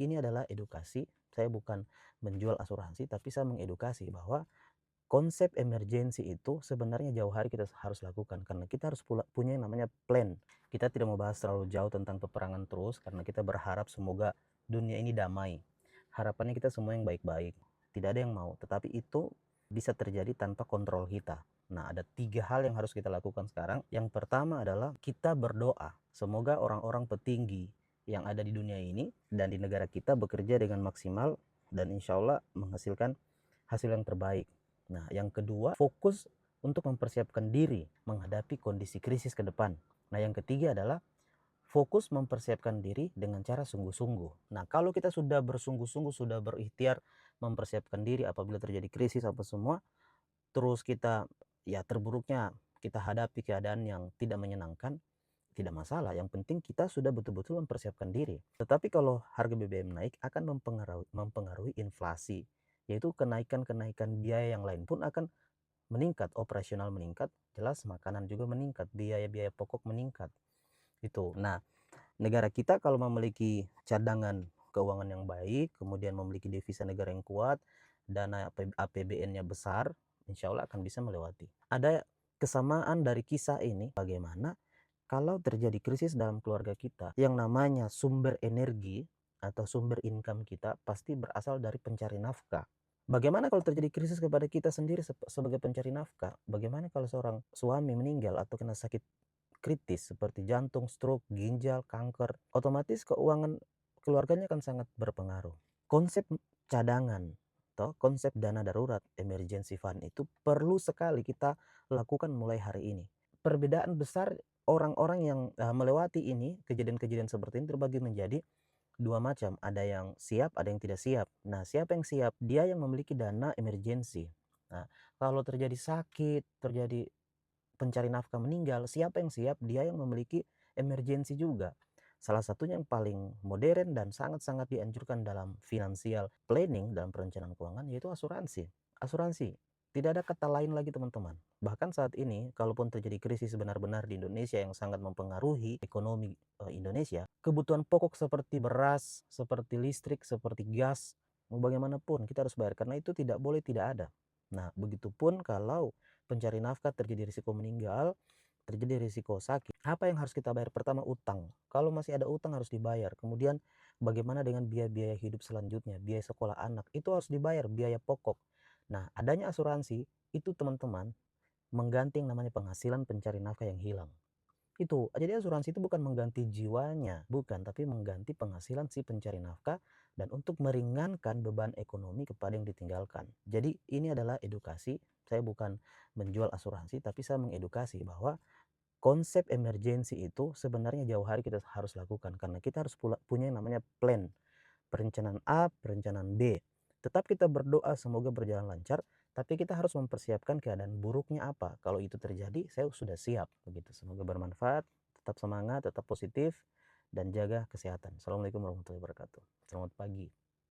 ini adalah edukasi. Saya bukan menjual asuransi, tapi saya mengedukasi bahwa konsep emergensi itu sebenarnya jauh hari kita harus lakukan, karena kita harus punya yang namanya plan. Kita tidak mau bahas terlalu jauh tentang peperangan terus, karena kita berharap semoga dunia ini damai. Harapannya kita semua yang baik-baik. Tidak ada yang mau, tetapi itu bisa terjadi tanpa kontrol kita. Nah, ada 3 hal yang harus kita lakukan sekarang. Yang pertama adalah kita berdoa. Semoga orang-orang petinggi yang ada di dunia ini dan di negara kita bekerja dengan maksimal dan insya Allah menghasilkan hasil yang terbaik. Nah, yang kedua, fokus untuk mempersiapkan diri menghadapi kondisi krisis ke depan. Nah, yang ketiga adalah fokus mempersiapkan diri dengan cara sungguh-sungguh. Nah, kalau kita sudah bersungguh-sungguh, sudah berikhtiar mempersiapkan diri apabila terjadi krisis apa semua, terus kita ya terburuknya kita hadapi keadaan yang tidak menyenangkan, tidak masalah. Yang penting kita sudah betul-betul mempersiapkan diri. Tetapi kalau harga BBM naik akan mempengaruhi inflasi, yaitu kenaikan-kenaikan biaya yang lain pun akan meningkat, operasional meningkat, jelas makanan juga meningkat, biaya-biaya pokok meningkat. Itu. Nah, negara kita kalau memiliki cadangan keuangan yang baik, kemudian memiliki devisa negara yang kuat, dana APBN-nya besar, insya Allah akan bisa melewati. Ada kesamaan dari kisah ini, bagaimana kalau terjadi krisis dalam keluarga kita, yang namanya sumber energi atau sumber income kita pasti berasal dari pencari nafkah. Bagaimana kalau terjadi krisis kepada kita sendiri sebagai pencari nafkah? Bagaimana kalau seorang suami meninggal atau kena sakit kritis seperti jantung, stroke, ginjal, kanker? Otomatis keuangan keluarganya akan sangat berpengaruh. Konsep cadangan atau konsep dana darurat emergency fund itu perlu sekali kita lakukan mulai hari ini. Perbedaan besar orang-orang yang melewati ini, kejadian-kejadian seperti ini terbagi menjadi 2 macam, ada yang siap, ada yang tidak siap. Nah, siapa yang siap? Dia yang memiliki dana emergensi. Nah, kalau terjadi sakit, terjadi pencari nafkah meninggal, siapa yang siap? Dia yang memiliki emergensi juga. Salah satunya yang paling modern dan sangat-sangat dianjurkan dalam financial planning, dalam perencanaan keuangan, yaitu asuransi. Asuransi. Tidak ada kata lain lagi teman-teman. Bahkan saat ini, kalaupun terjadi krisis benar-benar di Indonesia yang sangat mempengaruhi ekonomi Indonesia, kebutuhan pokok seperti beras, seperti listrik, seperti gas, mau bagaimanapun kita harus bayar, karena itu tidak boleh tidak ada. Nah, begitupun kalau pencari nafkah terjadi risiko meninggal, terjadi risiko sakit, apa yang harus kita bayar? Pertama, utang. Kalau masih ada utang harus dibayar. Kemudian bagaimana dengan biaya-biaya hidup selanjutnya? Biaya sekolah anak itu harus dibayar, biaya pokok. Nah, adanya asuransi itu teman-teman mengganti yang namanya penghasilan pencari nafkah yang hilang. Itu. Jadi asuransi itu bukan mengganti jiwanya, bukan, tapi mengganti penghasilan si pencari nafkah dan untuk meringankan beban ekonomi kepada yang ditinggalkan. Jadi ini adalah edukasi. Saya bukan menjual asuransi, tapi saya mengedukasi bahwa konsep emergensi itu sebenarnya jauh hari kita harus lakukan, karena kita harus punya yang namanya plan, perencanaan A, perencanaan B. Tetap kita berdoa semoga berjalan lancar, tapi kita harus mempersiapkan keadaan buruknya apa. Kalau itu terjadi, saya sudah siap. Begitu. Semoga bermanfaat, tetap semangat, tetap positif, dan jaga kesehatan. Assalamualaikum warahmatullahi wabarakatuh. Selamat pagi.